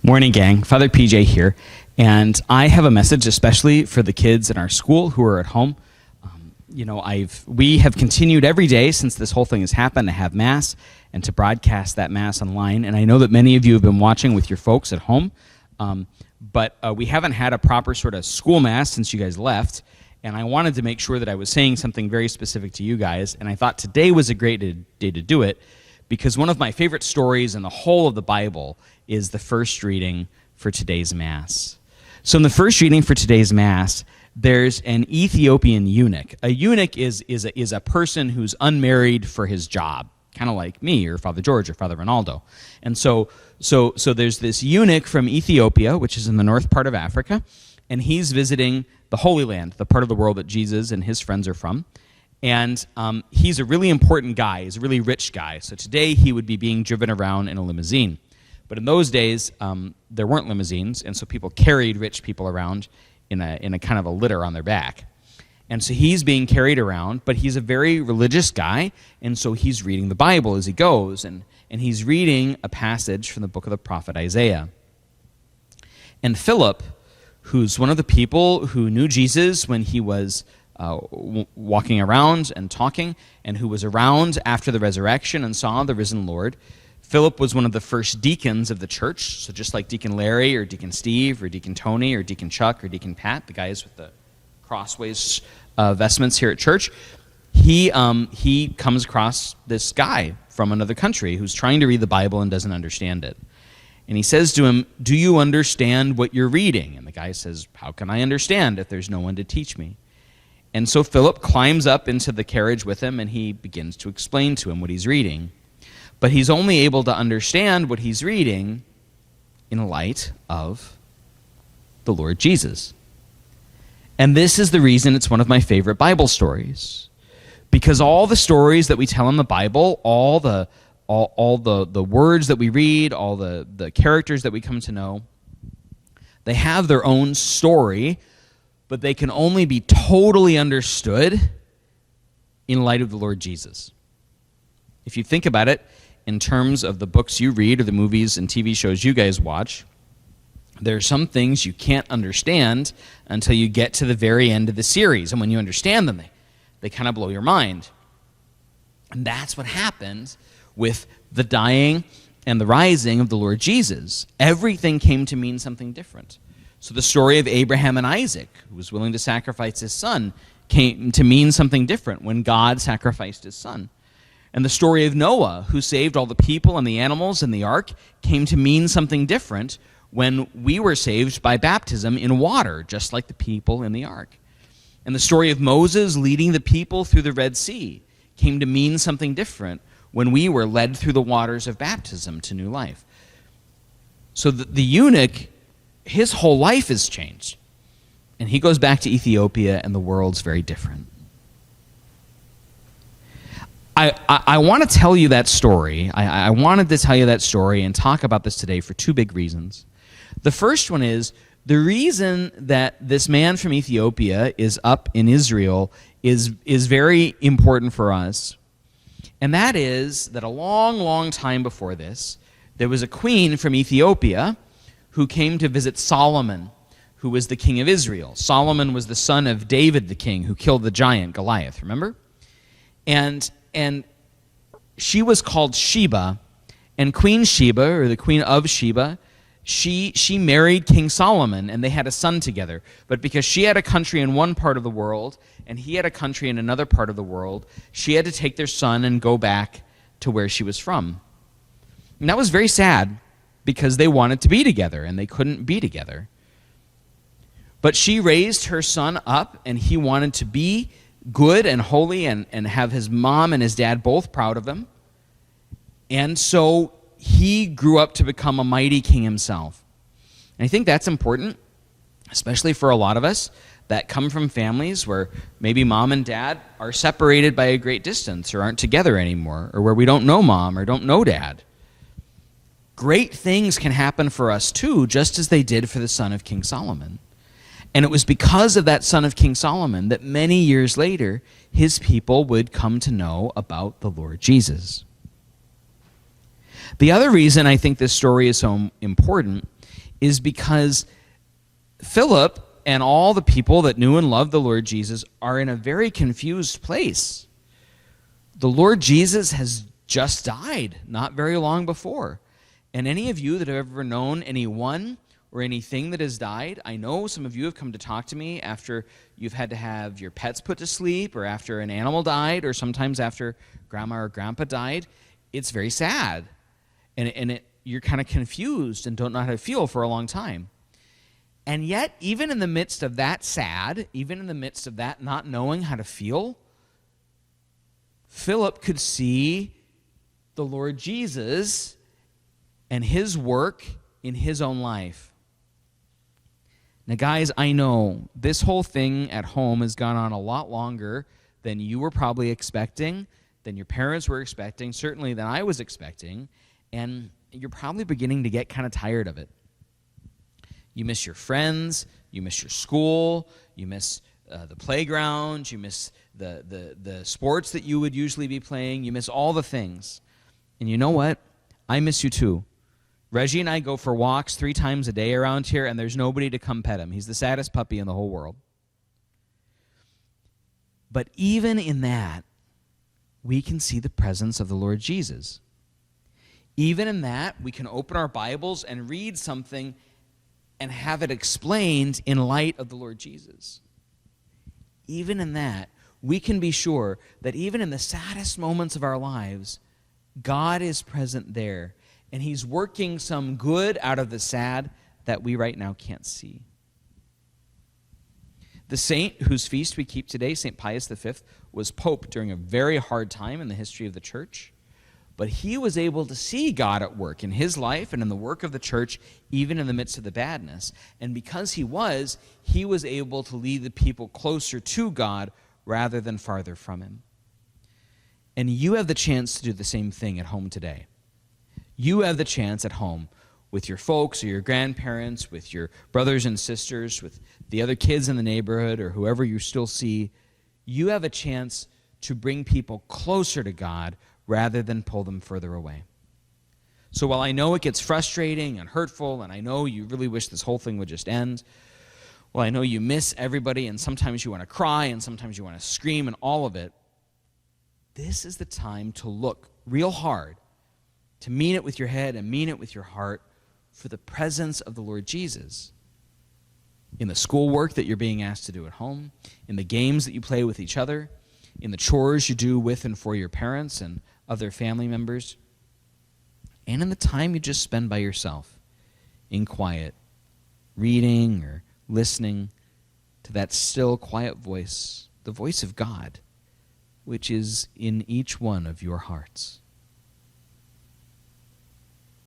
Morning, gang. Father PJ here, and I have a message especially for the kids in our school who are at home. We have continued every day since this whole thing has happened to have Mass and to broadcast that Mass online, and I know that many of you have been watching with your folks at home, but we haven't had a proper sort of school Mass since you guys left, and I wanted to make sure that I was saying something very specific to you guys, and I thought today was a great day to do it, because one of my favorite stories in the whole of the Bible is the first reading for today's Mass. So in the first reading for today's Mass, there's an Ethiopian eunuch. A eunuch is a person who's unmarried for his job, kind of like me or Father George or Father Ronaldo. And so there's this eunuch from Ethiopia, which is in the north part of Africa, and he's visiting the Holy Land, the part of the world that Jesus and his friends are from. And he's a really important guy. He's a really rich guy. So today he would be being driven around in a limousine. But in those days, there weren't limousines, and so people carried rich people around in a kind of a litter on their back. And so he's being carried around, but he's a very religious guy, and so he's reading the Bible as he goes, and he's reading a passage from the book of the prophet Isaiah. And Philip, who's one of the people who knew Jesus when he was walking around and talking, and who was around after the resurrection and saw the risen Lord, Philip was one of the first deacons of the church, so just like Deacon Larry or Deacon Steve or Deacon Tony or Deacon Chuck or Deacon Pat, the guys with the crossways vestments here at church, he comes across this guy from another country who's trying to read the Bible and doesn't understand it. And he says to him, "Do you understand what you're reading?" And the guy says, "How can I understand if there's no one to teach me?" And so Philip climbs up into the carriage with him, and he begins to explain to him what he's reading. But he's only able to understand what he's reading in light of the Lord Jesus. And this is the reason it's one of my favorite Bible stories. Because all the stories that we tell in the Bible, all the words that we read, all the characters that we come to know, they have their own story, but they can only be totally understood in light of the Lord Jesus. If you think about it, in terms of the books you read or the movies and TV shows you guys watch, there are some things you can't understand until you get to the very end of the series. And when you understand them, they kind of blow your mind. And that's what happened with the dying and the rising of the Lord Jesus. Everything came to mean something different. So the story of Abraham and Isaac, who was willing to sacrifice his son, came to mean something different when God sacrificed his son. And the story of Noah, who saved all the people and the animals in the ark, came to mean something different when we were saved by baptism in water, just like the people in the ark. And the story of Moses leading the people through the Red Sea came to mean something different when we were led through the waters of baptism to new life. So the eunuch, his whole life has changed. And he goes back to Ethiopia, and the world's very different. I want to tell you that story. I wanted to tell you that story and talk about this today for two big reasons. The first one is the reason that this man from Ethiopia is up in Israel is very important for us. And that is that a long, long time before this, there was a queen from Ethiopia who came to visit Solomon, who was the king of Israel. Solomon was the son of David the king, who killed the giant Goliath, remember? And she was called Sheba, and Queen Sheba, or the Queen of Sheba, she married King Solomon, and they had a son together. But because she had a country in one part of the world, and he had a country in another part of the world, she had to take their son and go back to where she was from. And that was very sad, because they wanted to be together, and they couldn't be together. But she raised her son up, and he wanted to be good and holy and have his mom and his dad both proud of him. And so he grew up to become a mighty king himself. And I think that's important, especially for a lot of us that come from families where maybe mom and dad are separated by a great distance or aren't together anymore, or where we don't know mom or don't know dad. Great things can happen for us too, just as they did for the son of King Solomon. And it was because of that son of King Solomon that many years later, his people would come to know about the Lord Jesus. The other reason I think this story is so important is because Philip and all the people that knew and loved the Lord Jesus are in a very confused place. The Lord Jesus has just died not very long before. And any of you that have ever known anyone or anything that has died, I know some of you have come to talk to me after you've had to have your pets put to sleep, or after an animal died, or sometimes after grandma or grandpa died. It's very sad. And you're kind of confused and don't know how to feel for a long time. And yet, even in the midst of that sad, even in the midst of that not knowing how to feel, Philip could see the Lord Jesus and his work in his own life. Now, guys, I know this whole thing at home has gone on a lot longer than you were probably expecting, than your parents were expecting, certainly than I was expecting, and you're probably beginning to get kind of tired of it. You miss your friends, you miss your school, you miss the playground, you miss the sports that you would usually be playing, you miss all the things. And you know what? I miss you too. Reggie and I go for walks 3 times a day around here, and there's nobody to come pet him. He's the saddest puppy in the whole world. But even in that, we can see the presence of the Lord Jesus. Even in that, we can open our Bibles and read something and have it explained in light of the Lord Jesus. Even in that, we can be sure that even in the saddest moments of our lives, God is present there, and he's working some good out of the sad that we right now can't see. The saint whose feast we keep today, St. Pius V, was pope during a very hard time in the history of the church, but he was able to see God at work in his life and in the work of the church, even in the midst of the badness. And because he was able to lead the people closer to God rather than farther from him. And you have the chance to do the same thing at home today. You have the chance at home with your folks or your grandparents, with your brothers and sisters, with the other kids in the neighborhood or whoever you still see. You have a chance to bring people closer to God rather than pull them further away. So while I know it gets frustrating and hurtful, and I know you really wish this whole thing would just end, well, I know you miss everybody, and sometimes you want to cry, and sometimes you want to scream, and all of it, this is the time to look real hard, to mean it with your head and mean it with your heart for the presence of the Lord Jesus in the schoolwork that you're being asked to do at home, in the games that you play with each other, in the chores you do with and for your parents and other family members, and in the time you just spend by yourself in quiet, reading or listening to that still, quiet voice, the voice of God, which is in each one of your hearts.